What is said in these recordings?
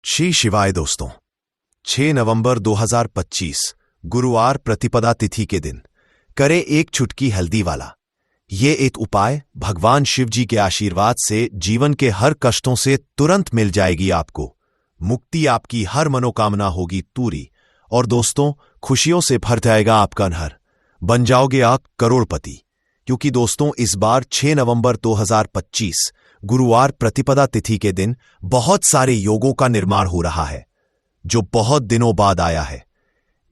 श्री शिवाय दोस्तों, 6 नवंबर 2025 गुरुवार प्रतिपदा तिथि के दिन करे एक चुटकी हल्दी वाला। ये एक उपाय भगवान शिव जी के आशीर्वाद से जीवन के हर कष्टों से तुरंत मिल जाएगी आपको। मुक्ति, आपकी हर मनोकामना होगी पूरी और दोस्तों खुशियों से भर जाएगा आपका घर। बन जाओगे आप करोड़पति। क्योंकि दोस्तों इस बार 6 नवंबर 2025 गुरुवार प्रतिपदा तिथि के दिन बहुत सारे योगों का निर्माण हो रहा है जो बहुत दिनों बाद आया है।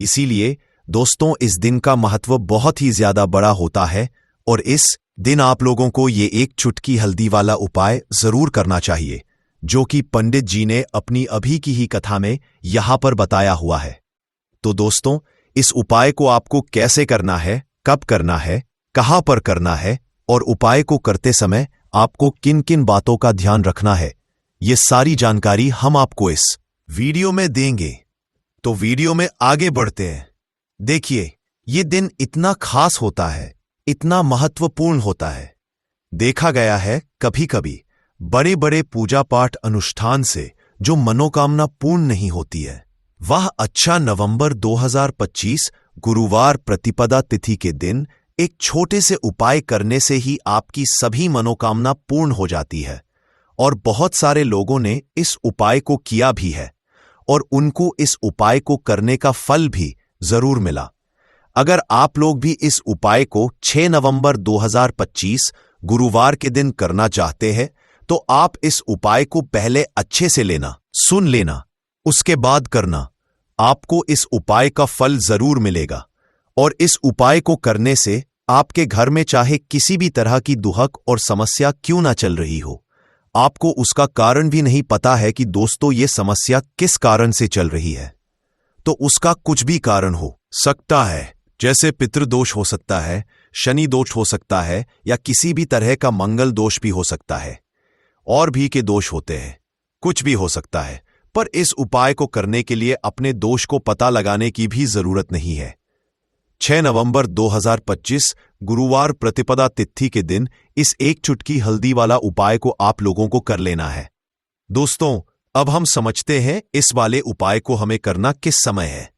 इसीलिए दोस्तों इस दिन का महत्व बहुत ही ज्यादा बड़ा होता है और इस दिन आप लोगों को ये एक चुटकी हल्दी वाला उपाय जरूर करना चाहिए जो कि पंडित जी ने अपनी अभी की ही कथा में यहां पर बताया हुआ है। तो दोस्तों इस उपाय को आपको कैसे करना है, कब करना है, कहां पर करना है और उपाय को करते समय आपको किन किन बातों का ध्यान रखना है, ये सारी जानकारी हम आपको इस वीडियो में देंगे। तो वीडियो में आगे बढ़ते हैं। देखिए ये दिन इतना खास होता है, इतना महत्वपूर्ण होता है। देखा गया है कभी कभी बड़े बड़े पूजा पाठ अनुष्ठान से जो मनोकामना पूर्ण नहीं होती है, वह अच्छा नवंबर 2025 गुरुवार प्रतिपदा तिथि के दिन एक छोटे से उपाय करने से ही आपकी सभी मनोकामना पूर्ण हो जाती है। और बहुत सारे लोगों ने इस उपाय को किया भी है और उनको इस उपाय को करने का फल भी जरूर मिला। अगर आप लोग भी इस उपाय को 6 नवंबर 2025 गुरुवार के दिन करना चाहते हैं तो आप इस उपाय को पहले अच्छे से लेना, सुन लेना, उसके बाद करना। आपको इस उपाय का फल जरूर मिलेगा और इस उपाय को करने से आपके घर में चाहे किसी भी तरह की दुहक और समस्या क्यों ना चल रही हो, आपको उसका कारण भी नहीं पता है कि दोस्तों ये समस्या किस कारण से चल रही है, तो उसका कुछ भी कारण हो सकता है। जैसे पितृदोष हो सकता है, शनि दोष हो सकता है या किसी भी तरह का मंगल दोष भी हो सकता है, और भी के दोष होते हैं, कुछ भी हो सकता है। पर इस उपाय को करने के लिए अपने दोष को पता लगाने की भी जरूरत नहीं है। 6 नवंबर 2025 गुरुवार प्रतिपदा तिथि के दिन इस एक चुटकी हल्दी वाला उपाय को आप लोगों को कर लेना है। दोस्तों अब हम समझते हैं इस वाले उपाय को हमें करना किस समय है।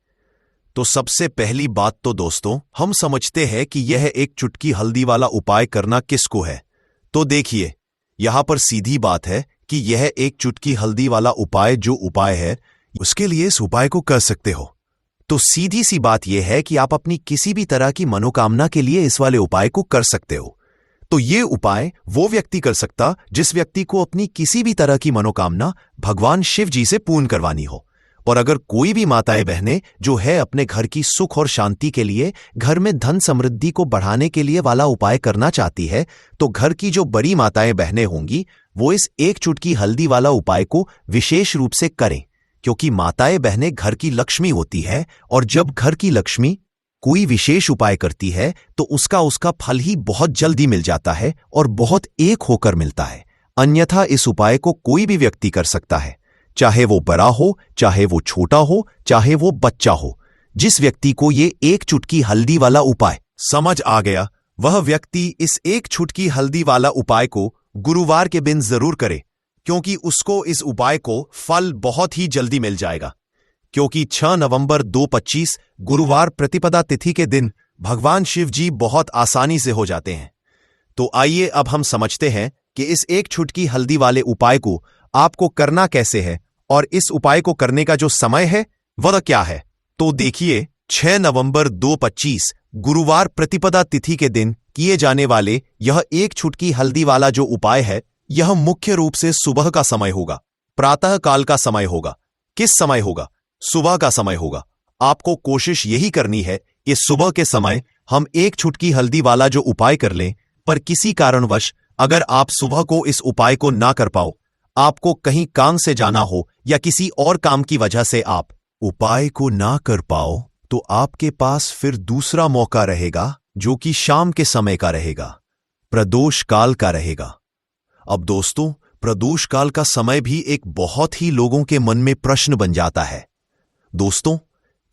तो सबसे पहली बात तो दोस्तों हम समझते हैं कि यह एक चुटकी हल्दी वाला उपाय करना किसको है। तो देखिए यहां पर सीधी बात है कि यह एक चुटकी हल्दी वाला उपाय जो उपाय है उसके लिए इस उपाय को कर सकते हो। तो सीधी सी बात यह है कि आप अपनी किसी भी तरह की मनोकामना के लिए इस वाले उपाय को कर सकते हो। तो ये उपाय वो व्यक्ति कर सकता जिस व्यक्ति को अपनी किसी भी तरह की मनोकामना भगवान शिव जी से पूर्ण करवानी हो। और अगर कोई भी माताएं बहनें जो है अपने घर की सुख और शांति के लिए, घर में धन समृद्धि को बढ़ाने के लिए वाला उपाय करना चाहती है, तो घर की जो बड़ी माताएं बहनें होंगी वो इस एक चुटकी हल्दी वाला उपाय को विशेष रूप से करें। क्योंकि माताएं बहनें घर की लक्ष्मी होती है और जब घर की लक्ष्मी कोई विशेष उपाय करती है तो उसका फल ही बहुत जल्दी मिल जाता है और बहुत एक होकर मिलता है। अन्यथा इस उपाय को कोई भी व्यक्ति कर सकता है, चाहे वो बड़ा हो, चाहे वो छोटा हो, चाहे वो बच्चा हो। जिस व्यक्ति को ये एक चुटकी हल्दी वाला उपाय समझ आ गया वह व्यक्ति इस एक चुटकी हल्दी वाला उपाय को गुरुवार के दिन जरूर करे, क्योंकि उसको इस उपाय को फल बहुत ही जल्दी मिल जाएगा। क्योंकि 6 नवंबर 2025 गुरुवार प्रतिपदा तिथि के दिन भगवान शिव जी बहुत आसानी से हो जाते हैं। तो आइए अब हम समझते हैं कि इस एक चुटकी हल्दी वाले उपाय को आपको करना कैसे है और इस उपाय को करने का जो समय है वह क्या है। तो देखिए 6 नवंबर 2025 गुरुवार प्रतिपदा तिथि के दिन किए जाने वाले यह एक चुटकी हल्दी वाला जो उपाय है यह मुख्य रूप से सुबह का समय होगा, प्रातः काल का समय होगा। किस समय होगा? सुबह का समय होगा। आपको कोशिश यही करनी है कि सुबह के समय हम एक चुटकी हल्दी वाला जो उपाय कर लें। पर किसी कारणवश अगर आप सुबह को इस उपाय को ना कर पाओ, आपको कहीं काम से जाना हो या किसी और काम की वजह से आप उपाय को ना कर पाओ, तो आपके पास फिर दूसरा मौका रहेगा जो कि शाम के समय का रहेगा, प्रदोष काल का रहेगा। अब दोस्तों प्रदोष काल का समय भी एक बहुत ही लोगों के मन में प्रश्न बन जाता है। दोस्तों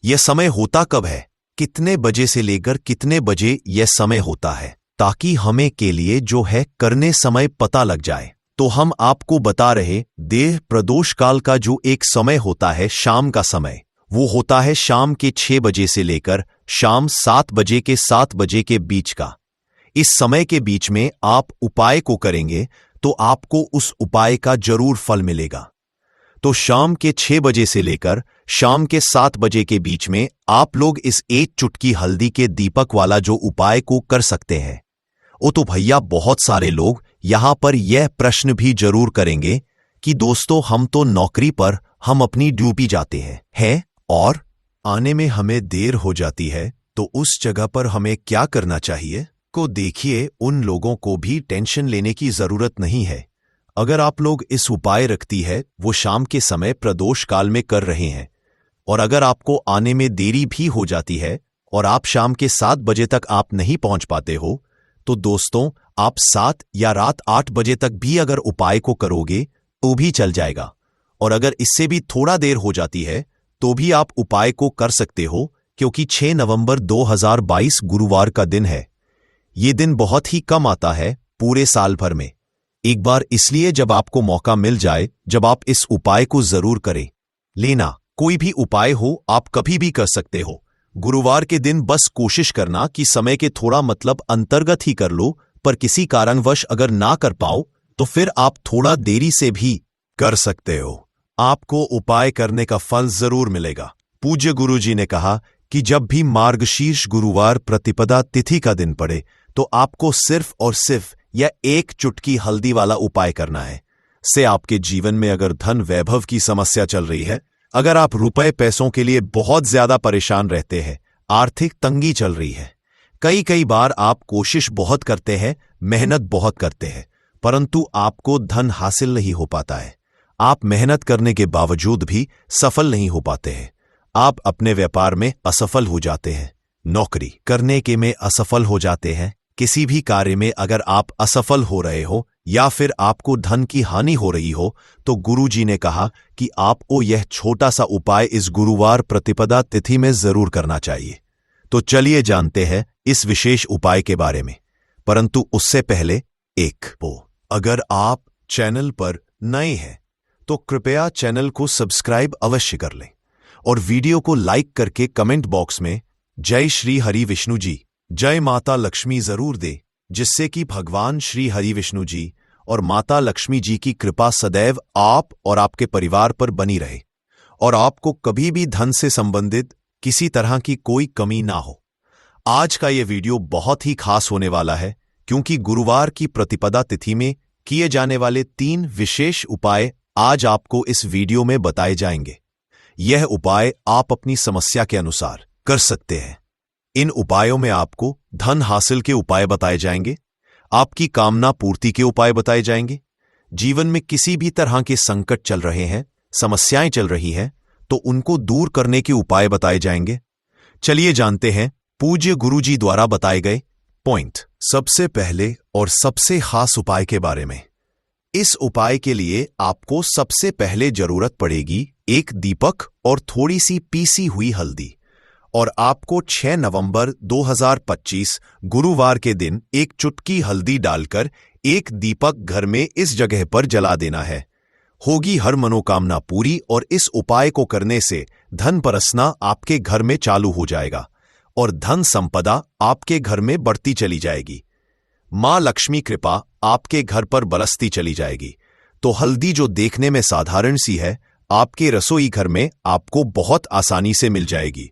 यह समय होता कब है, कितने बजे से लेकर कितने बजे यह समय होता है, ताकि हमें के लिए जो है करने समय पता लग जाए। तो हम आपको बता रहे देह प्रदोष काल का जो एक समय होता है, शाम का समय, वो होता है शाम के 6 बजे से लेकर शाम 7 बजे के 7 बजे के बीच का। इस समय के बीच में आप उपाय को करेंगे तो आपको उस उपाय का जरूर फल मिलेगा। तो शाम के 6 बजे से लेकर शाम के 7 बजे के बीच में आप लोग इस एक चुटकी हल्दी के दीपक वाला जो उपाय को कर सकते हैं। ओ तो भैया, बहुत सारे लोग यहां पर यह प्रश्न भी जरूर करेंगे कि दोस्तों, हम तो नौकरी पर, हम अपनी ड्यूटी जाते हैं और आने में हमें देर हो जाती है, तो उस जगह पर हमें क्या करना चाहिए? को देखिए, उन लोगों को भी टेंशन लेने की जरूरत नहीं है। अगर आप लोग इस उपाय रखती है वो शाम के समय प्रदोष काल में कर रहे हैं, और अगर आपको आने में देरी भी हो जाती है और आप शाम के 7 बजे तक आप नहीं पहुंच पाते हो, तो दोस्तों, आप 7 या रात 8 बजे तक भी अगर उपाय को करोगे तो भी चल जाएगा। और अगर इससे भी थोड़ा देर हो जाती है तो भी आप उपाय को कर सकते हो, क्योंकि 6 नवंबर 2022 गुरुवार का दिन है। ये दिन बहुत ही कम आता है पूरे साल भर में, एक बार इसलिए जब आपको मौका मिल जाए, जब आप इस उपाय को जरूर करें लेना। कोई भी उपाय हो आप कभी भी कर सकते हो। गुरुवार के दिन बस कोशिश करना कि समय के थोड़ा मतलब अंतर्गत ही कर लो, पर किसी कारणवश अगर ना कर पाओ तो फिर आप थोड़ा देरी से भी कर सकते हो। आपको उपाय करने का फल जरूर मिलेगा। पूज्य गुरुजी ने कहा कि जब भी मार्गशीर्ष गुरुवार प्रतिपदा तिथि का दिन पड़े तो आपको सिर्फ और सिर्फ यह एक चुटकी हल्दी वाला उपाय करना है। से आपके जीवन में अगर धन वैभव की समस्या चल रही है, अगर आप रुपए पैसों के लिए बहुत ज्यादा परेशान रहते हैं, आर्थिक तंगी चल रही है, कई बार आप कोशिश बहुत करते हैं, मेहनत बहुत करते हैं, परंतु आपको धन हासिल नहीं हो पाता है। आप मेहनत करने के बावजूद भी सफल नहीं हो पाते हैं। आप अपने व्यापार में असफल हो जाते हैं, नौकरी करने के में असफल हो जाते हैं, किसी भी कार्य में अगर आप असफल हो रहे हो या फिर आपको धन की हानि हो रही हो, तो गुरुजी ने कहा कि आपको यह छोटा सा उपाय इस गुरुवार प्रतिपदा तिथि में जरूर करना चाहिए। तो चलिए जानते हैं इस विशेष उपाय के बारे में। परंतु उससे पहले अगर आप चैनल पर नए हैं तो कृपया चैनल को सब्सक्राइब अवश्य कर लें और वीडियो को लाइक करके कमेंट बॉक्स में जय श्री हरि विष्णु जी, जय माता लक्ष्मी जरूर दे, जिससे कि भगवान श्री हरि विष्णु जी और माता लक्ष्मी जी की कृपा सदैव आप और आपके परिवार पर बनी रहे और आपको कभी भी धन से संबंधित किसी तरह की कोई कमी ना हो। आज का यह वीडियो बहुत ही खास होने वाला है, क्योंकि गुरुवार की प्रतिपदा तिथि में किए जाने वाले 3 विशेष उपाय आज आपको इस वीडियो में बताए जाएंगे। यह उपाय आप अपनी समस्या के अनुसार कर सकते हैं। इन उपायों में आपको धन हासिल के उपाय बताए जाएंगे, आपकी कामना पूर्ति के उपाय बताए जाएंगे, जीवन में किसी भी तरह के संकट चल रहे हैं, समस्याएं चल रही हैं, तो उनको दूर करने के उपाय बताए जाएंगे। चलिए जानते हैं पूज्य गुरुजी द्वारा बताए गए पॉइंट। सबसे पहले और सबसे खास उपाय के बारे में। इस उपाय के लिए आपको सबसे पहले जरूरत पड़ेगी एक दीपक और थोड़ी सी पीसी हुई हल्दी, और आपको 6 नवंबर 2025 गुरुवार के दिन एक चुटकी हल्दी डालकर एक दीपक घर में इस जगह पर जला देना है। होगी हर मनोकामना पूरी और इस उपाय को करने से धन बरसना आपके घर में चालू हो जाएगा और धन संपदा आपके घर में बढ़ती चली जाएगी। मां लक्ष्मी कृपा आपके घर पर बरसती चली जाएगी। तो हल्दी जो देखने में साधारण सी है, आपके रसोई घर में आपको बहुत आसानी से मिल जाएगी।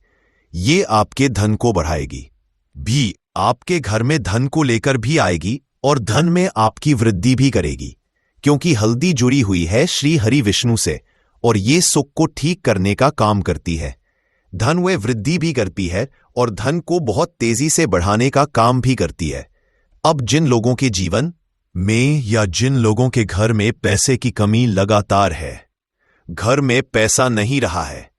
ये आपके धन को बढ़ाएगी भी, आपके घर में धन को लेकर भी आएगी और धन में आपकी वृद्धि भी करेगी, क्योंकि हल्दी जुड़ी हुई है श्री हरि विष्णु से और ये सुख को ठीक करने का काम करती है। धन व वृद्धि भी करती है और धन को बहुत तेजी से बढ़ाने का काम भी करती है। अब जिन लोगों के जीवन में या जिन लोगों के घर में पैसे की कमी लगातार है, घर में पैसा नहीं रहा है,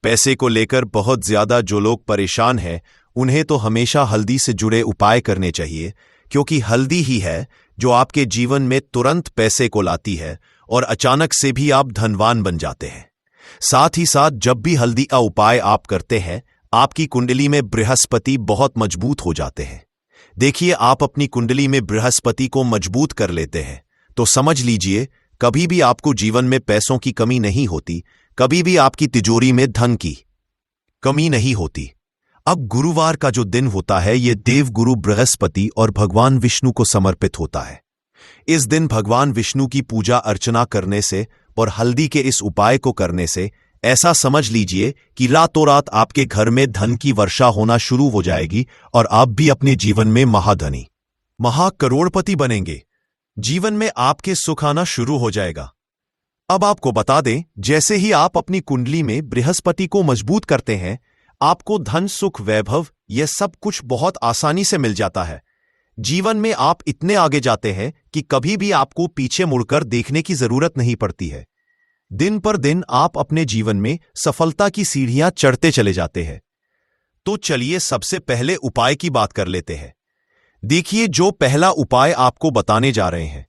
पैसे को लेकर बहुत ज्यादा जो लोग परेशान हैं, उन्हें तो हमेशा हल्दी से जुड़े उपाय करने चाहिए, क्योंकि हल्दी ही है जो आपके जीवन में तुरंत पैसे को लाती है और अचानक से भी आप धनवान बन जाते हैं। साथ ही साथ जब भी हल्दी का उपाय आप करते हैं, आपकी कुंडली में बृहस्पति बहुत मजबूत हो जाते हैं। देखिए, आप अपनी कुंडली में बृहस्पति को मजबूत कर लेते हैं तो समझ लीजिए, कभी भी आपको जीवन में पैसों की कमी नहीं होती, कभी भी आपकी तिजोरी में धन की कमी नहीं होती। अब गुरुवार का जो दिन होता है, यह देवगुरु बृहस्पति और भगवान विष्णु को समर्पित होता है। इस दिन भगवान विष्णु की पूजा अर्चना करने से और हल्दी के इस उपाय को करने से ऐसा समझ लीजिए कि रातों रात आपके घर में धन की वर्षा होना शुरू हो जाएगी और आप भी अपने जीवन में महाधनी, महाकरोड़पति बनेंगे। जीवन में आपके सुख आना शुरू हो जाएगा। अब आपको बता दें, जैसे ही आप अपनी कुंडली में बृहस्पति को मजबूत करते हैं, आपको धन, सुख, वैभव यह सब कुछ बहुत आसानी से मिल जाता है। जीवन में आप इतने आगे जाते हैं कि कभी भी आपको पीछे मुड़कर देखने की जरूरत नहीं पड़ती है। दिन पर दिन आप अपने जीवन में सफलता की सीढ़ियां चढ़ते चले जाते हैं। तो चलिए सबसे पहले उपाय की बात कर लेते हैं। देखिए, जो पहला उपाय आपको बताने जा रहे हैं,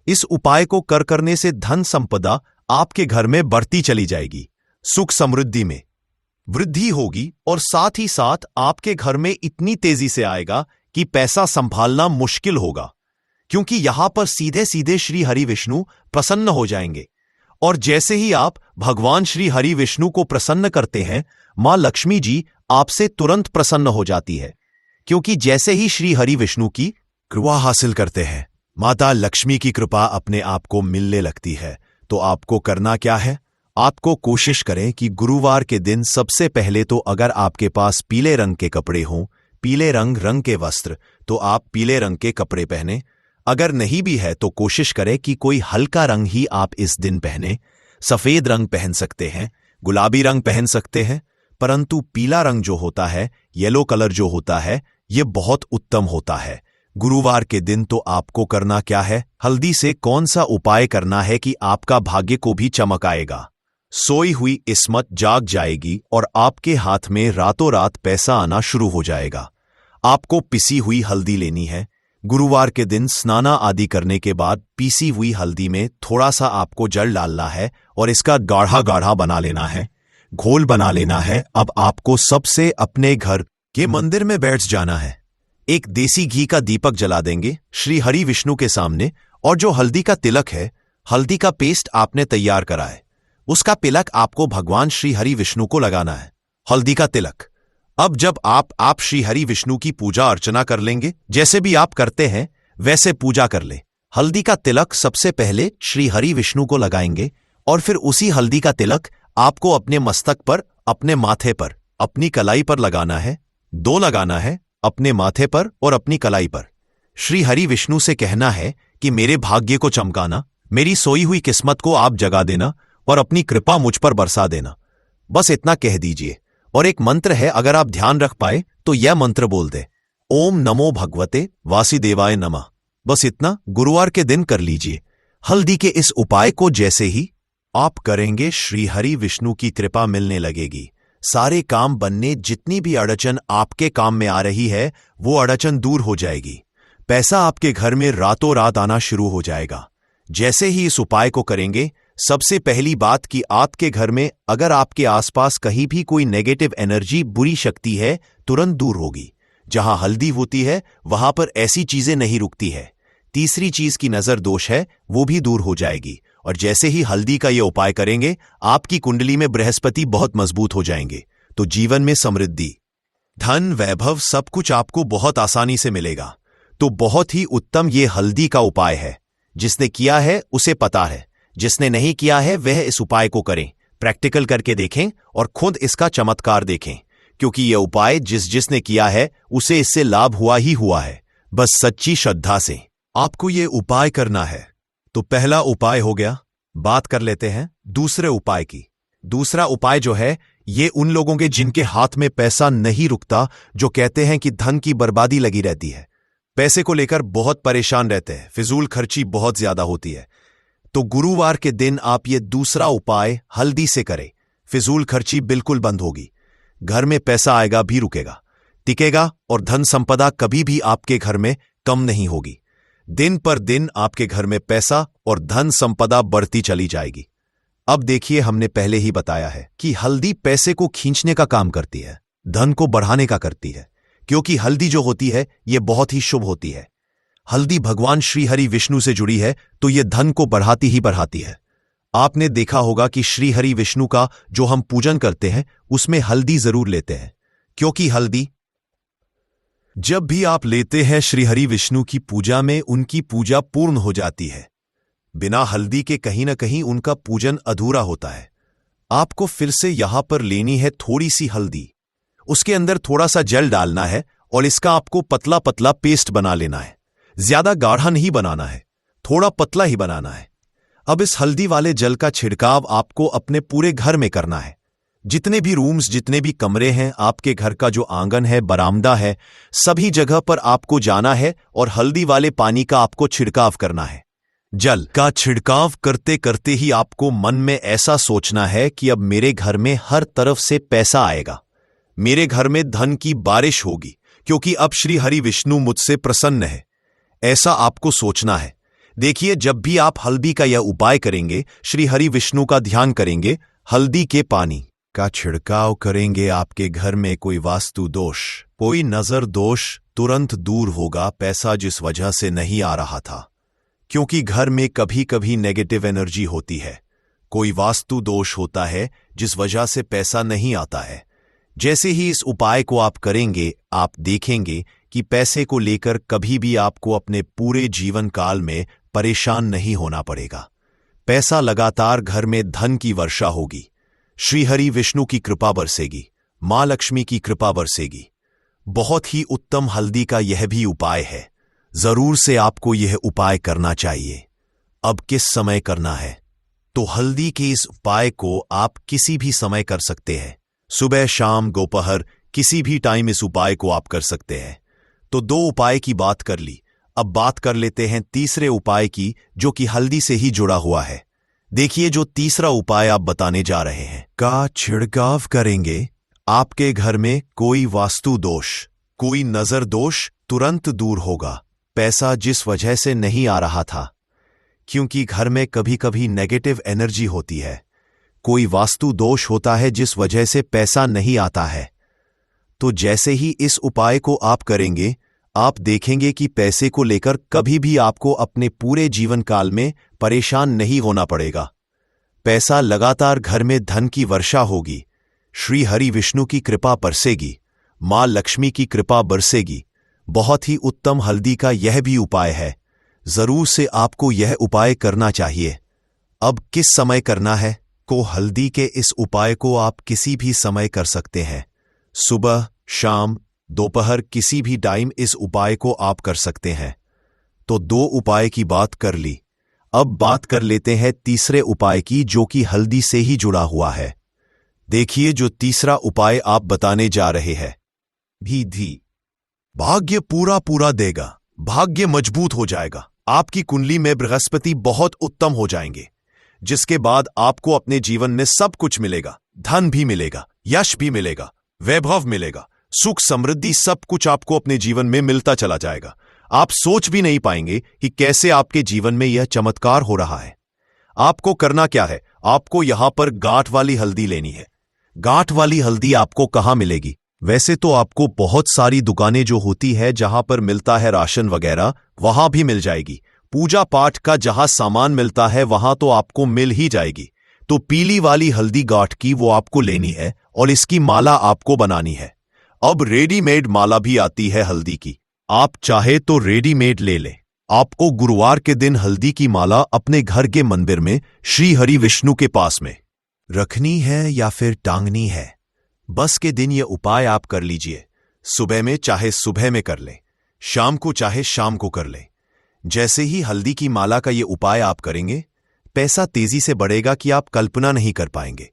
इस उपाय को करने से धन संपदा आपके घर में बढ़ती चली जाएगी, सुख समृद्धि में वृद्धि होगी और साथ ही साथ आपके घर में इतनी तेजी से आएगा कि पैसा संभालना मुश्किल होगा, क्योंकि यहां पर सीधे सीधे श्री हरि विष्णु प्रसन्न हो जाएंगे। और जैसे ही आप भगवान श्री हरि विष्णु को प्रसन्न करते हैं, मां लक्ष्मी जी आपसे तुरंत प्रसन्न हो जाती है, क्योंकि जैसे ही श्री हरि विष्णु की कृपा हासिल करते हैं, माता लक्ष्मी की कृपा अपने आप को मिलने लगती है। तो आपको करना क्या है? आपको कोशिश करें कि गुरुवार के दिन सबसे पहले तो अगर आपके पास पीले रंग के कपड़े हों, पीले रंग के वस्त्र, तो आप पीले रंग के कपड़े पहने। अगर नहीं भी है तो कोशिश करें कि कोई हल्का रंग ही आप इस दिन पहने। सफेद रंग पहन सकते हैं, गुलाबी रंग पहन सकते हैं, परंतु पीला रंग जो होता है, येलो कलर जो होता है, यह बहुत उत्तम होता है। गुरुवार के दिन तो आपको करना क्या है? हल्दी से कौन सा उपाय करना है कि आपका भाग्य को भी चमक आएगा, सोई हुई किस्मत जाग जाएगी और आपके हाथ में रातों रात पैसा आना शुरू हो जाएगा। आपको पिसी हुई हल्दी लेनी है। गुरुवार के दिन स्नाना आदि करने के बाद पीसी हुई हल्दी में थोड़ा सा आपको जल डालना है और इसका गाढ़ा गाढ़ा बना लेना है, घोल बना लेना है। अब आपको सबसे अपने घर के मंदिर में बैठ जाना है। एक देसी घी का दीपक जला देंगे श्री हरि विष्णु के सामने, और जो हल्दी का तिलक है, हल्दी का पेस्ट आपने तैयार करा है, उसका तिलक आपको भगवान श्री हरि विष्णु को लगाना है, हल्दी का तिलक। अब जब आप श्री हरि विष्णु की पूजा अर्चना कर लेंगे, जैसे भी आप करते हैं वैसे पूजा कर ले। हल्दी का तिलक सबसे पहले श्री हरि विष्णु को लगाएंगे और फिर उसी हल्दी का तिलक आपको अपने मस्तक पर, अपने माथे पर, अपनी कलाई पर लगाना है। दो लगाना है, अपने माथे पर और अपनी कलाई पर। श्री हरि विष्णु से कहना है कि मेरे भाग्य को चमकाना, मेरी सोई हुई किस्मत को आप जगा देना और अपनी कृपा मुझ पर बरसा देना। बस इतना कह दीजिए। और एक मंत्र है, अगर आप ध्यान रख पाए तो यह मंत्र बोल दे, ओम नमो भगवते वासुदेवाय नमः। बस इतना गुरुवार के दिन कर लीजिए। हल्दी के इस उपाय को जैसे ही आप करेंगे, श्री हरि विष्णु की कृपा मिलने लगेगी। सारे काम बनने, जितनी भी अड़चन आपके काम में आ रही है वो अड़चन दूर हो जाएगी। पैसा आपके घर में रातों रात आना शुरू हो जाएगा। जैसे ही इस उपाय को करेंगे, सबसे पहली बात कि आपके घर में अगर आपके आसपास कहीं भी कोई नेगेटिव एनर्जी, बुरी शक्ति है, तुरंत दूर होगी। जहां हल्दी होती है वहां पर ऐसी चीजें नहीं रुकती है। तीसरी चीज की नजर दोष है, वो भी दूर हो जाएगी। और जैसे ही हल्दी का ये उपाय करेंगे, आपकी कुंडली में बृहस्पति बहुत मजबूत हो जाएंगे। तो जीवन में समृद्धि, धन, वैभव सब कुछ आपको बहुत आसानी से मिलेगा। तो बहुत ही उत्तम ये हल्दी का उपाय है। जिसने किया है उसे पता है, जिसने नहीं किया है वह इस उपाय को करें, प्रैक्टिकल करके देखें और खुद इसका चमत्कार देखें, क्योंकि यह उपाय जिसने किया है उसे इससे लाभ हुआ ही हुआ है। बस सच्ची श्रद्धा से आपको यह उपाय करना है। तो पहला उपाय हो गया। बात कर लेते हैं दूसरे उपाय की। दूसरा उपाय जो है, ये उन लोगों के जिनके हाथ में पैसा नहीं रुकता, जो कहते हैं कि धन की बर्बादी लगी रहती है, पैसे को लेकर बहुत परेशान रहते हैं, फिजूल खर्ची बहुत ज्यादा होती है। तो गुरुवार के दिन आप ये दूसरा उपाय हल्दी से करें। फिजूल खर्ची बिल्कुल बंद होगी, घर में पैसा आएगा भी रुकेगा, टिकेगा और धन संपदा कभी भी आपके घर में कम नहीं होगी। दिन पर दिन आपके घर में पैसा और धन संपदा बढ़ती चली जाएगी। अब देखिए, हमने पहले ही बताया है कि हल्दी पैसे को खींचने का काम करती है, धन को बढ़ाने का करती है, क्योंकि हल्दी जो होती है ये बहुत ही शुभ होती है। हल्दी भगवान श्री हरि विष्णु से जुड़ी है तो ये धन को बढ़ाती ही बढ़ाती है। आपने देखा होगा कि श्री हरि विष्णु का जो हम पूजन करते हैं उसमें हल्दी जरूर लेते हैं, क्योंकि हल्दी जब भी आप लेते हैं श्री हरि विष्णु की पूजा में उनकी पूजा पूर्ण हो जाती है। बिना हल्दी के कहीं ना कहीं उनका पूजन अधूरा होता है। आपको फिर से यहां पर लेनी है थोड़ी सी हल्दी, उसके अंदर थोड़ा सा जल डालना है और इसका आपको पतला पतला पेस्ट बना लेना है। ज्यादा गाढ़ा नहीं बनाना है, थोड़ा पतला ही बनाना है। अब इस हल्दी वाले जल का छिड़काव आपको अपने पूरे घर में करना है। जितने भी रूम्स, जितने भी कमरे हैं, आपके घर का जो आंगन है, बरामदा है, सभी जगह पर आपको जाना है और हल्दी वाले पानी का आपको छिड़काव करना है। जल का छिड़काव करते करते ही आपको मन में ऐसा सोचना है कि अब मेरे घर में हर तरफ से पैसा आएगा, मेरे घर में धन की बारिश होगी, क्योंकि अब श्री हरि विष्णु मुझसे प्रसन्न है। ऐसा आपको सोचना है। देखिए, जब भी आप हल्दी का यह उपाय करेंगे, श्री हरि विष्णु का ध्यान करेंगे, हल्दी के पानी का छिड़काव करेंगे, आपके घर में कोई वास्तु दोष, कोई नजर दोष तुरंत दूर होगा। पैसा जिस वजह से नहीं आ रहा था, क्योंकि घर में कभी कभी नेगेटिव एनर्जी होती है, कोई वास्तु दोष होता है जिस वजह से पैसा नहीं आता है। जैसे ही इस उपाय को आप करेंगे, आप देखेंगे कि पैसे को लेकर कभी भी आपको अपने पूरे जीवन काल में परेशान नहीं होना पड़ेगा। पैसा लगातार घर में धन की वर्षा होगी, श्री हरि विष्णु की कृपा बरसेगी, मां लक्ष्मी की कृपा बरसेगी। बहुत ही उत्तम हल्दी का यह भी उपाय है, जरूर से आपको यह उपाय करना चाहिए। अब किस समय करना है? तो हल्दी के इस उपाय को आप किसी भी समय कर सकते हैं, सुबह, शाम, दोपहर, किसी भी टाइम इस उपाय को आप कर सकते हैं। तो 2 उपाय की बात कर ली, अब बात कर लेते हैं तीसरे उपाय की, जो कि हल्दी से ही जुड़ा हुआ है। देखिए, जो तीसरा उपाय आप बताने जा रहे हैं का छिड़काव करेंगे, आपके घर में कोई वास्तु दोष, कोई नजर दोष तुरंत दूर होगा। पैसा जिस वजह से नहीं आ रहा था, क्योंकि घर में कभी कभी नेगेटिव एनर्जी होती है, कोई वास्तु दोष होता है जिस वजह से पैसा नहीं आता है। तो जैसे ही इस उपाय को आप करेंगे, आप देखेंगे कि पैसे को लेकर कभी भी आपको अपने पूरे जीवन काल में परेशान नहीं होना पड़ेगा। पैसा लगातार घर में धन की वर्षा होगी, श्री हरि विष्णु की कृपा बरसेगी, मां लक्ष्मी की कृपा बरसेगी। बहुत ही उत्तम हल्दी का यह भी उपाय है, जरूर से आपको यह उपाय करना चाहिए। अब किस समय करना है? को हल्दी के इस उपाय को आप किसी भी समय कर सकते हैं, सुबह, शाम, दोपहर, किसी भी टाइम इस उपाय को आप कर सकते हैं। तो 2 उपाय की बात कर ली, अब बात कर लेते हैं तीसरे उपाय की, जो कि हल्दी से ही जुड़ा हुआ है। देखिए, जो तीसरा उपाय आप बताने जा रहे हैं, भी भाग्य पूरा पूरा देगा, भाग्य मजबूत हो जाएगा, आपकी कुंडली में बृहस्पति बहुत उत्तम हो जाएंगे, जिसके बाद आपको अपने जीवन में सब कुछ मिलेगा, धन भी मिलेगा, यश भी मिलेगा, वैभव मिलेगा, सुख समृद्धि, सब कुछ आपको अपने जीवन में मिलता चला जाएगा। आप सोच भी नहीं पाएंगे कि कैसे आपके जीवन में यह चमत्कार हो रहा है। आपको करना क्या है? आपको यहां पर गांठ वाली हल्दी लेनी है। गांठ वाली हल्दी आपको कहां मिलेगी? वैसे तो आपको बहुत सारी दुकानें जो होती है, जहां पर मिलता है राशन वगैरह, वहां भी मिल जाएगी। पूजा पाठ का जहां सामान मिलता है वहां तो आपको मिल ही जाएगी। तो पीली वाली हल्दी गांठ की वो आपको लेनी है और इसकी माला आपको बनानी है। अब रेडीमेड माला भी आती है हल्दी की, आप चाहे तो रेडीमेड ले लें। आपको गुरुवार के दिन हल्दी की माला अपने घर के मंदिर में श्री हरि विष्णु के पास में रखनी है या फिर टांगनी है। बस के दिन ये उपाय आप कर लीजिए। सुबह में चाहे सुबह में कर लें, शाम को चाहे शाम को कर लें। जैसे ही हल्दी की माला का ये उपाय आप करेंगे, पैसा तेजी से बढ़ेगा कि आप कल्पना नहीं कर पाएंगे।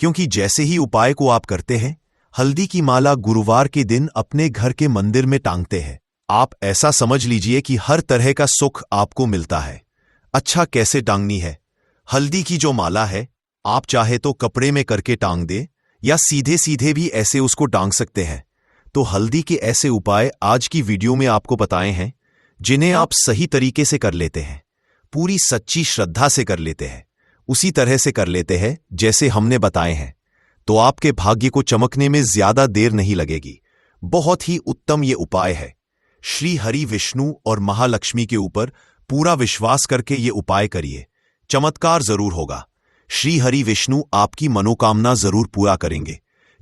क्योंकि जैसे ही उपाय को आप करते हैं, हल्दी की माला गुरुवार के दिन अपने घर के मंदिर में टांगते हैं, आप ऐसा समझ लीजिए कि हर तरह का सुख आपको मिलता है। अच्छा, कैसे टांगनी है? हल्दी की जो माला है, आप चाहे तो कपड़े में करके टांग दे या सीधे सीधे भी ऐसे उसको टांग सकते हैं। तो हल्दी के ऐसे उपाय आज की वीडियो में आपको बताए हैं, जिन्हें आप सही तरीके से कर लेते हैं, पूरी सच्ची श्रद्धा से कर लेते हैं, उसी तरह से कर लेते हैं जैसे हमने बताए हैं, तो आपके भाग्य को चमकने में ज्यादा देर नहीं लगेगी। बहुत ही उत्तम ये उपाय है। श्री हरि विष्णु और महालक्ष्मी के ऊपर पूरा विश्वास करके ये उपाय करिए, चमत्कार जरूर होगा। श्री हरि विष्णु आपकी मनोकामना जरूर पूरा करेंगे,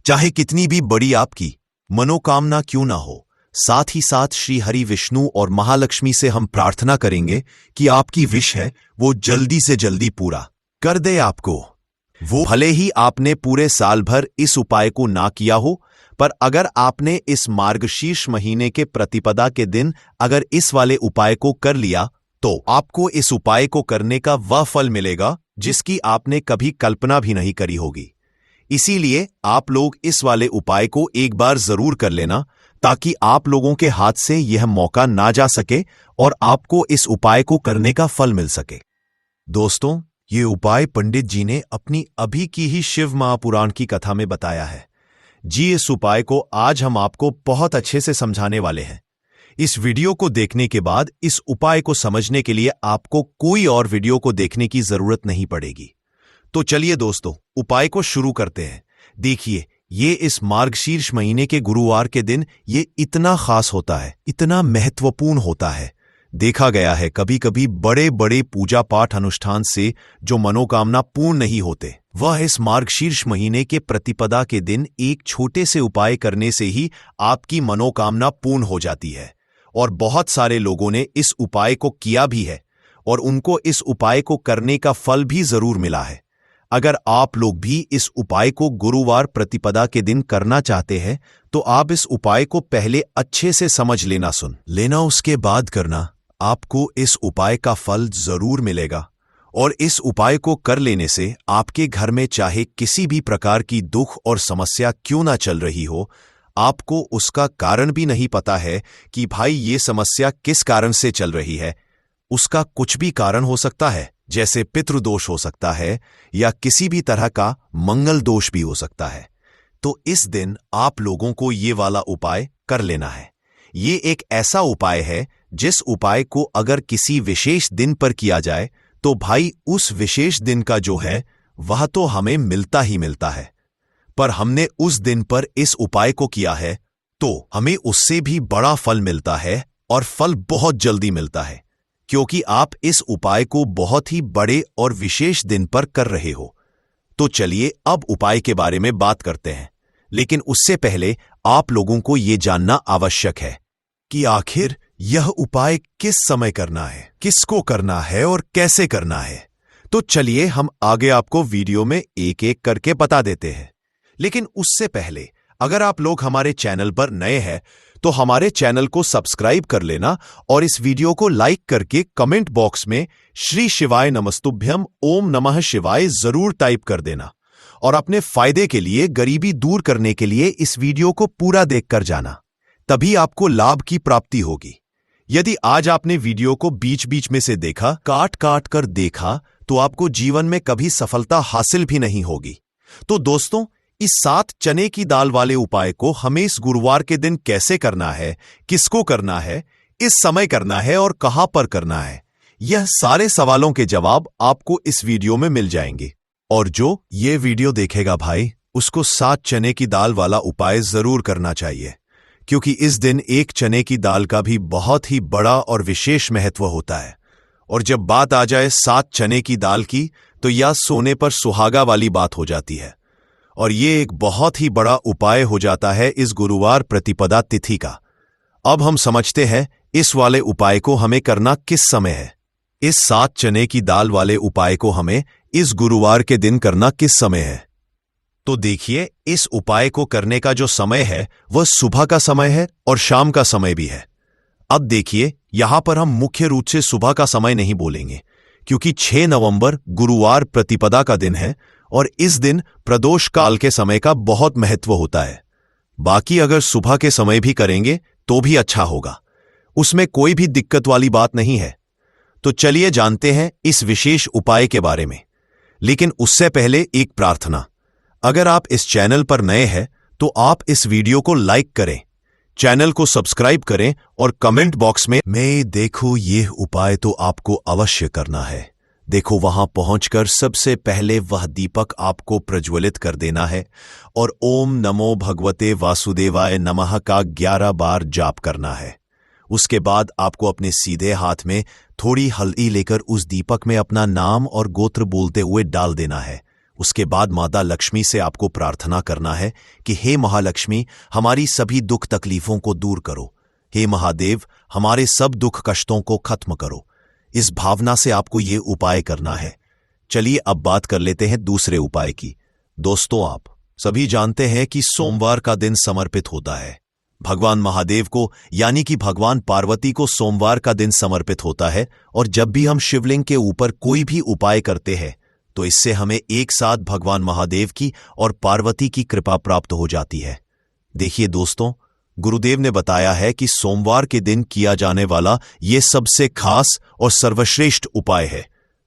चाहे कितनी भी बड़ी आपकी मनोकामना क्यों ना हो। साथ ही साथ श्री हरि विष्णु और महालक्ष्मी से हम प्रार्थना करेंगे कि आपकी विश है वो जल्दी से जल्दी पूरा कर दे आपको। वो भले ही आपने पूरे साल भर इस उपाय को ना किया हो, पर अगर आपने इस मार्गशीर्ष महीने के प्रतिपदा के दिन अगर इस वाले उपाय को कर लिया तो आपको इस उपाय को करने का वह फल मिलेगा जिसकी आपने कभी कल्पना भी नहीं करी होगी। इसीलिए आप लोग इस वाले उपाय को एक बार जरूर कर लेना, ताकि आप लोगों के हाथ से यह मौका ना जा सके और आपको इस उपाय को करने का फल मिल सके। दोस्तों, ये उपाय पंडित जी ने अपनी अभी की ही शिव महापुराण की कथा में बताया है जी। इस उपाय को आज हम आपको बहुत अच्छे से समझाने वाले हैं। इस वीडियो को देखने के बाद इस उपाय को समझने के लिए आपको कोई और वीडियो को देखने की जरूरत नहीं पड़ेगी। तो चलिए दोस्तों, उपाय को शुरू करते हैं। देखिए, ये इस मार्गशीर्ष महीने के गुरुवार के दिन ये इतना खास होता है, इतना महत्वपूर्ण होता है। देखा गया है कभी कभी बड़े बड़े पूजा पाठ अनुष्ठान से जो मनोकामना पूर्ण नहीं होते, वह इस मार्गशीर्ष महीने के प्रतिपदा के दिन एक छोटे से उपाय करने से ही आपकी मनोकामना पूर्ण हो जाती है। और बहुत सारे लोगों ने इस उपाय को किया भी है और उनको इस उपाय को करने का फल भी जरूर मिला है। अगर आप लोग भी इस उपाय को गुरुवार प्रतिपदा के दिन करना चाहते हैं तो आप इस उपाय को पहले अच्छे से समझ लेना, सुन लेना, उसके बाद करना। आपको इस उपाय का फल जरूर मिलेगा और इस उपाय को कर लेने से आपके घर में चाहे किसी भी प्रकार की दुख और समस्या क्यों ना चल रही हो, आपको उसका कारण भी नहीं पता है कि भाई ये समस्या किस कारण से चल रही है। उसका कुछ भी कारण हो सकता है, जैसे पितृदोष हो सकता है या किसी भी तरह का मंगल दोष भी हो सकता है। तो इस दिन आप लोगों को ये वाला उपाय कर लेना है। ये एक ऐसा उपाय है जिस उपाय को अगर किसी विशेष दिन पर किया जाए तो भाई उस विशेष दिन का जो है वह तो हमें मिलता ही मिलता है, पर हमने उस दिन पर इस उपाय को किया है तो हमें उससे भी बड़ा फल मिलता है और फल बहुत जल्दी मिलता है, क्योंकि आप इस उपाय को बहुत ही बड़े और विशेष दिन पर कर रहे हो। तो चलिए अब उपाय के बारे में बात करते हैं, लेकिन उससे पहले आप लोगों को यह जानना आवश्यक है कि आखिर यह उपाय किस समय करना है, किसको करना है और कैसे करना है। तो चलिए हम आगे आपको वीडियो में एक एक करके बता देते हैं। लेकिन उससे पहले अगर आप लोग हमारे चैनल पर नए हैं तो हमारे चैनल को सब्सक्राइब कर लेना और इस वीडियो को लाइक करके कमेंट बॉक्स में श्री शिवाय नमस्तुभ्यम ओम नमः शिवाय जरूर टाइप कर देना और अपने फायदे के लिए, गरीबी दूर करने के लिए इस वीडियो को पूरा देखकर जाना, तभी आपको लाभ की प्राप्ति होगी। यदि आज आपने वीडियो को बीच बीच में से देखा, काट काट कर देखा, तो आपको जीवन में कभी सफलता हासिल भी नहीं होगी। तो दोस्तों, इस 7 चने की दाल वाले उपाय को हमें इस गुरुवार के दिन कैसे करना है, किसको करना है, इस समय करना है और कहां पर करना है, यह सारे सवालों के जवाब आपको इस वीडियो में मिल जाएंगे। और जो ये वीडियो देखेगा भाई, उसको 7 चने की दाल वाला उपाय जरूर करना चाहिए, क्योंकि इस दिन एक चने की दाल का भी बहुत ही बड़ा और विशेष महत्व होता है। और जब बात आ जाए 7 चने की दाल की, तो यह सोने पर सुहागा वाली बात हो जाती है और ये एक बहुत ही बड़ा उपाय हो जाता है इस गुरुवार प्रतिपदा तिथि का। अब हम समझते हैं इस वाले उपाय को हमें करना किस समय है। इस 7 चने की दाल वाले उपाय को हमें इस गुरुवार के दिन करना किस समय है। तो देखिए, इस उपाय को करने का जो समय है वह सुबह का समय है और शाम का समय भी है। अब देखिए, यहां पर हम मुख्य रूप से सुबह का समय नहीं बोलेंगे, क्योंकि 6 नवंबर गुरुवार प्रतिपदा का दिन है और इस दिन प्रदोष काल के समय का बहुत महत्व होता है। बाकी अगर सुबह के समय भी करेंगे तो भी अच्छा होगा, उसमें कोई भी दिक्कत वाली बात नहीं है। तो चलिए जानते हैं इस विशेष उपाय के बारे में। लेकिन उससे पहले एक प्रार्थना, अगर आप इस चैनल पर नए हैं तो आप इस वीडियो को लाइक करें, चैनल को सब्सक्राइब करें और कमेंट बॉक्स में मैं देखो ये उपाय तो आपको अवश्य करना है, देखो वहां पहुंचकर सबसे पहले वह दीपक आपको प्रज्वलित कर देना है और ओम नमो भगवते वासुदेवाय नमः का 11 बार जाप करना है। उसके बाद आपको अपने सीधे हाथ में थोड़ी हल्दी लेकर उस दीपक में अपना नाम और गोत्र बोलते हुए डाल देना है। उसके बाद माता लक्ष्मी से आपको प्रार्थना करना है कि हे महालक्ष्मी, हमारी सभी दुख तकलीफों को दूर करो। हे महादेव, हमारे सब दुख कष्टों को खत्म करो। इस भावना से आपको ये उपाय करना है। चलिए अब बात कर लेते हैं दूसरे उपाय की। दोस्तों, आप सभी जानते हैं कि सोमवार का दिन समर्पित होता है भगवान महादेव को, यानी कि भगवान पार्वती को सोमवार का दिन समर्पित होता है। और जब भी हम शिवलिंग के ऊपर कोई भी उपाय करते हैं तो इससे हमें एक साथ भगवान महादेव की और पार्वती की कृपा प्राप्त हो जाती है। देखिए दोस्तों, गुरुदेव ने बताया है कि सोमवार के दिन किया जाने वाला यह सबसे खास और सर्वश्रेष्ठ उपाय है।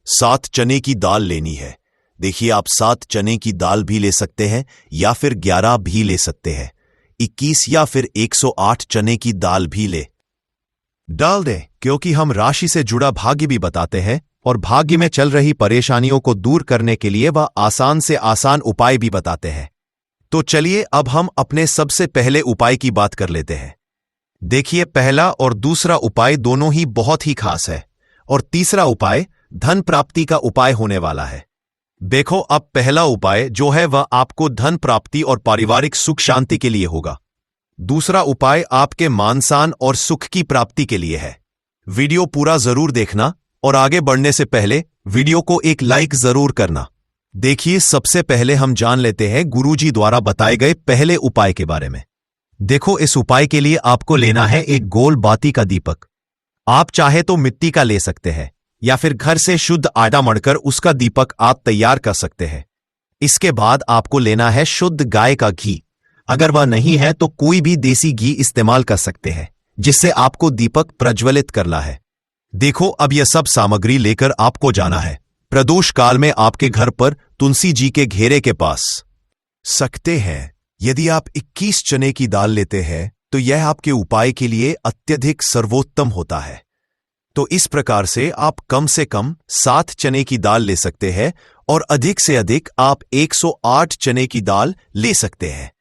7 चने की दाल लेनी है। देखिए, आप 7 चने की दाल भी ले सकते हैं या फिर 11 भी ले सकते हैं। 21 या फिर 108 चने की दाल भी डाल दें, क्योंकि हम राशि से जुड़ा भाग्य भी बताते हैं और भाग्य में चल रही परेशानियों को दूर करने के लिए वह आसान से आसान उपाय भी बताते हैं। तो चलिए अब हम अपने सबसे पहले उपाय की बात कर लेते हैं। देखिए, पहला और दूसरा उपाय दोनों ही बहुत ही खास है और तीसरा उपाय धन प्राप्ति का उपाय होने वाला है। देखो, अब पहला उपाय जो है वह आपको धन प्राप्ति और पारिवारिक सुख शांति के लिए होगा। दूसरा उपाय आपके मान सम्मान और सुख की प्राप्ति के लिए है। वीडियो पूरा जरूर देखना और आगे बढ़ने से पहले वीडियो को एक लाइक जरूर करना। देखिए, सबसे पहले हम जान लेते हैं गुरुजी द्वारा बताए गए पहले उपाय के बारे में। देखो, इस उपाय के लिए आपको लेना है एक गोल बाती का दीपक। आप चाहे तो मिट्टी का ले सकते हैं या फिर घर से शुद्ध आटा मढ़कर उसका दीपक आप तैयार कर सकते हैं। इसके बाद आपको लेना है शुद्ध गाय का घी। अगर वह नहीं है तो कोई भी देसी घी इस्तेमाल कर सकते हैं, जिससे आपको दीपक प्रज्वलित करना है। देखो, अब यह सब सामग्री लेकर आपको जाना है प्रदोष काल में आपके घर पर तुलसी जी के घेरे के पास सकते हैं। यदि आप 21 चने की दाल लेते हैं तो यह आपके उपाय के लिए अत्यधिक सर्वोत्तम होता है। तो इस प्रकार से आप कम से कम 7 चने की दाल ले सकते हैं और अधिक से अधिक आप 108 चने की दाल ले सकते हैं।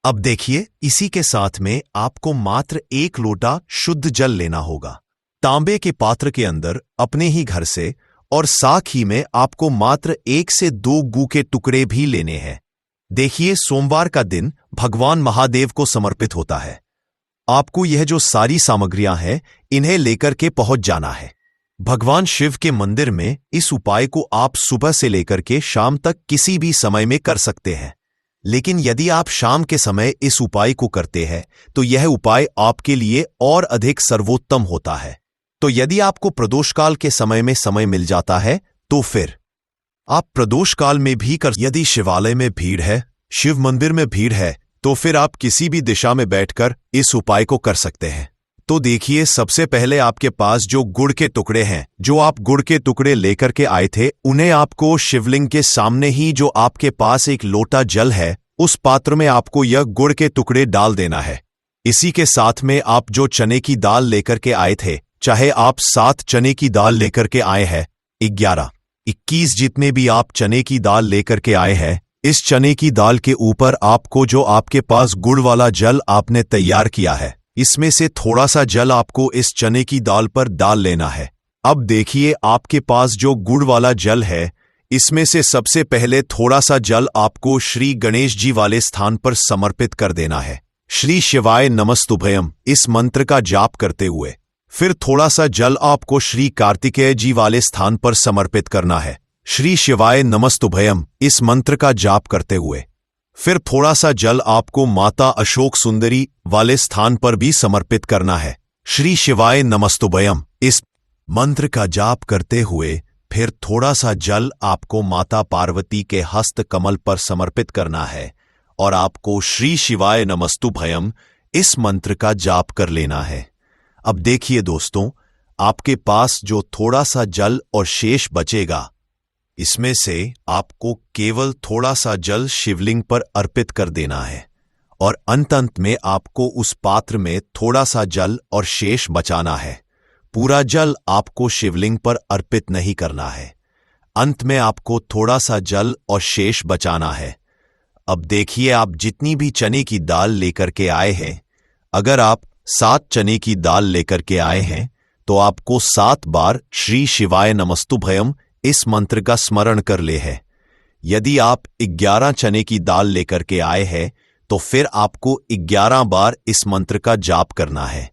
अब देखिए, इसी के साथ में आपको मात्र 1 लोटा शुद्ध जल लेना होगा तांबे के पात्र के अंदर अपने ही घर से, और साथ ही में आपको मात्र 1 से 2 गू के टुकड़े भी लेने हैं। देखिए, सोमवार का दिन भगवान महादेव को समर्पित होता है। आपको यह जो सारी सामग्रियां हैं इन्हें लेकर के पहुंच जाना है भगवान शिव के मंदिर में। इस उपाय को आप सुबह से लेकर के शाम तक किसी भी समय में कर सकते हैं, लेकिन यदि आप शाम के समय इस उपाय को करते हैं तो यह उपाय आपके लिए और अधिक सर्वोत्तम होता है। तो यदि आपको प्रदोष काल के समय में समय मिल जाता है तो फिर आप प्रदोष काल में भी कर। यदि शिवालय में भीड़ है, शिव मंदिर में भीड़ है, तो फिर आप किसी भी दिशा में बैठकर इस उपाय को कर सकते हैं। तो देखिए, सबसे पहले आपके पास जो गुड़ के टुकड़े हैं, जो आप गुड़ के टुकड़े लेकर के आए थे, उन्हें आपको शिवलिंग के सामने ही जो आपके पास एक लोटा जल है उस पात्र में आपको यह गुड़ के टुकड़े डाल देना है। इसी के साथ में आप जो चने की दाल लेकर के आए थे, चाहे आप 7 चने की दाल लेकर के आए हैं, 11, 21 जितने भी आप चने की दाल लेकर के आए हैं, इस चने की दाल के ऊपर आपको जो आपके पास गुड़ वाला जल आपने तैयार किया है, इसमें से थोड़ा सा जल आपको इस चने की दाल पर डाल लेना है। अब देखिए, आपके पास जो गुड़ वाला जल है, इसमें से सबसे पहले थोड़ा सा जल आपको श्री गणेश जी वाले स्थान पर समर्पित कर देना है। श्री शिवाय नमस्तुभयम इस मंत्र का जाप करते हुए फिर थोड़ा सा जल आपको श्री कार्तिकेय जी वाले स्थान पर समर्पित करना है। श्री शिवाय नमस्तुभयम इस मंत्र का जाप करते हुए फिर थोड़ा सा जल आपको माता अशोक सुंदरी वाले स्थान पर भी समर्पित करना है। श्री शिवाय नमस्तुभयम इस मंत्र का जाप करते हुए फिर थोड़ा सा जल आपको माता पार्वती के हस्त कमल पर समर्पित करना है और आपको श्री शिवाय नमस्तुभयम इस मंत्र का जाप कर लेना है। अब देखिए दोस्तों, आपके पास जो थोड़ा सा जल और शेष बचेगा, इसमें से आपको केवल थोड़ा सा जल शिवलिंग पर अर्पित कर देना है और अंत में आपको उस पात्र में थोड़ा सा जल और शेष बचाना है। पूरा जल आपको शिवलिंग पर अर्पित नहीं करना है, अंत में आपको थोड़ा सा जल और शेष बचाना है। अब देखिए, आप जितनी भी चने की दाल लेकर के आए हैं, अगर आप 7 चने की दाल लेकर के आए हैं तो आपको 7 बार श्री शिवाय नमस्तुभयम इस मंत्र का स्मरण कर ले है। यदि आप 11 चने की दाल लेकर के आए हैं तो फिर आपको 11 बार इस मंत्र का जाप करना है।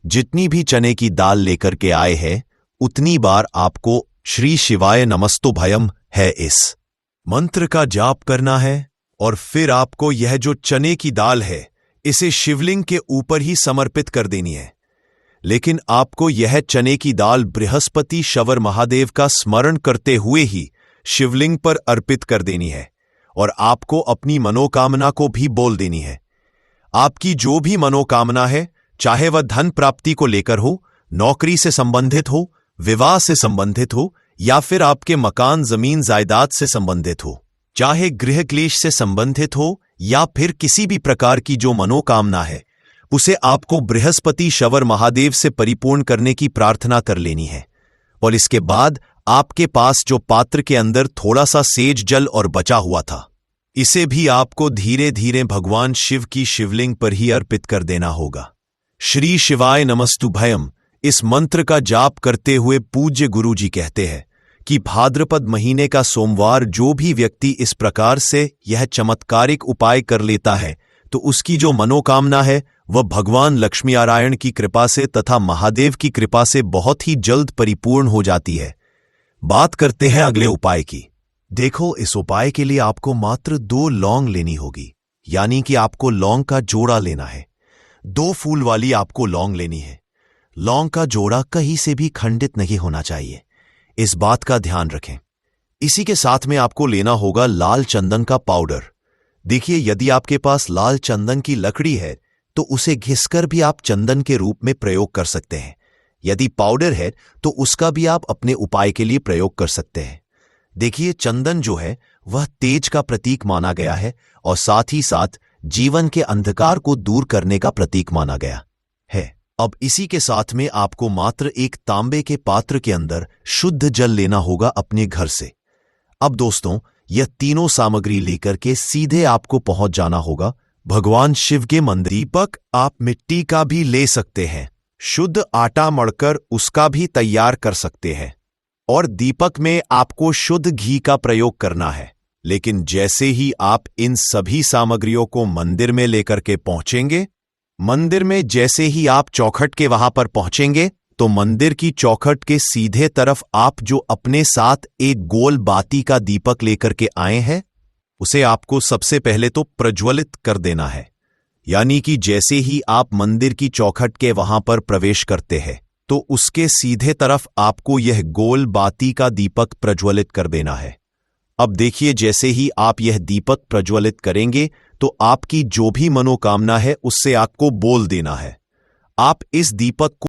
जितनी भी चने की दाल लेकर के आए हैं उतनी बार आपको श्री शिवाय नमस्तुभयम है इस मंत्र का जाप करना है। और फिर आपको यह जो चने की दाल है इसे शिवलिंग के ऊपर ही समर्पित कर देनी है। लेकिन आपको यह चने की दाल बृहस्पति शवर महादेव का स्मरण करते हुए ही शिवलिंग पर अर्पित कर देनी है। और आपको अपनी मनोकामना को भी बोल देनी है। आपकी जो भी मनोकामना है, चाहे वह धन प्राप्ति को लेकर हो, नौकरी से संबंधित हो, विवाह से संबंधित हो, या फिर आपके मकान जमीन जायदाद से संबंधित हो, चाहे गृह क्लेश से संबंधित हो, या फिर किसी भी प्रकार की जो मनोकामना है उसे आपको बृहस्पति शवर महादेव से परिपूर्ण करने की प्रार्थना कर लेनी है। और इसके बाद आपके पास जो पात्र के अंदर थोड़ा सा सेज जल और बचा हुआ था, इसे भी आपको धीरे धीरे भगवान शिव की शिवलिंग पर ही अर्पित कर देना होगा। श्री शिवाय नमस्तुभयम इस मंत्र का जाप करते हुए पूज्य गुरु जी कहते हैं कि भाद्रपद महीने का सोमवार जो भी व्यक्ति इस प्रकार से यह चमत्कारिक उपाय कर लेता है तो उसकी जो मनोकामना है वह भगवान लक्ष्मी नारायण की कृपा से तथा महादेव की कृपा से बहुत ही जल्द परिपूर्ण हो जाती है। बात करते हैं अगले उपाय की। देखो, इस उपाय के लिए आपको मात्र 2 लौंग लेनी होगी, यानी कि आपको लौंग का जोड़ा लेना है। 2 फूल वाली आपको लौंग लेनी है। लौंग का जोड़ा कहीं से भी खंडित नहीं होना चाहिए, इस बात का ध्यान रखें। इसी के साथ में आपको लेना होगा लाल चंदन का पाउडर। देखिए, यदि आपके पास लाल चंदन की लकड़ी है तो उसे घिसकर भी आप चंदन के रूप में प्रयोग कर सकते हैं। यदि पाउडर है तो उसका भी आप अपने उपाय के लिए प्रयोग कर सकते हैं। देखिए, चंदन जो है वह तेज का प्रतीक माना गया है और साथ ही साथ जीवन के अंधकार को दूर करने का प्रतीक माना गया है। अब इसी के साथ में आपको मात्र एक तांबे के पात्र के अंदर शुद्ध जल लेना होगा अपने घर से। अब दोस्तों, यह तीनों सामग्री लेकर के सीधे आपको पहुंच जाना होगा भगवान शिव के मंदिर। दीपक आप मिट्टी का भी ले सकते हैं, शुद्ध आटा मढ़कर उसका भी तैयार कर सकते हैं, और दीपक में आपको शुद्ध घी का प्रयोग करना है। लेकिन जैसे ही आप इन सभी सामग्रियों को मंदिर में लेकर के पहुंचेंगे, मंदिर में जैसे ही आप चौखट के वहां पर पहुंचेंगे तो मंदिर की चौखट के सीधे तरफ आप जो अपने साथ एक गोल बाती का दीपक लेकर के आए हैं उसे आपको सबसे पहले तो प्रज्वलित कर देना है। यानी कि जैसे ही आप मंदिर की चौखट के वहां पर प्रवेश करते हैं तो उसके सीधे तरफ आपको यह गोल बाती का दीपक प्रज्वलित कर देना है। अब देखिए, जैसे ही आप यह दीपक प्रज्वलित करेंगे तो आपकी जो भी मनोकामना है उससे आपको बोल देना है। आप इस दीपक को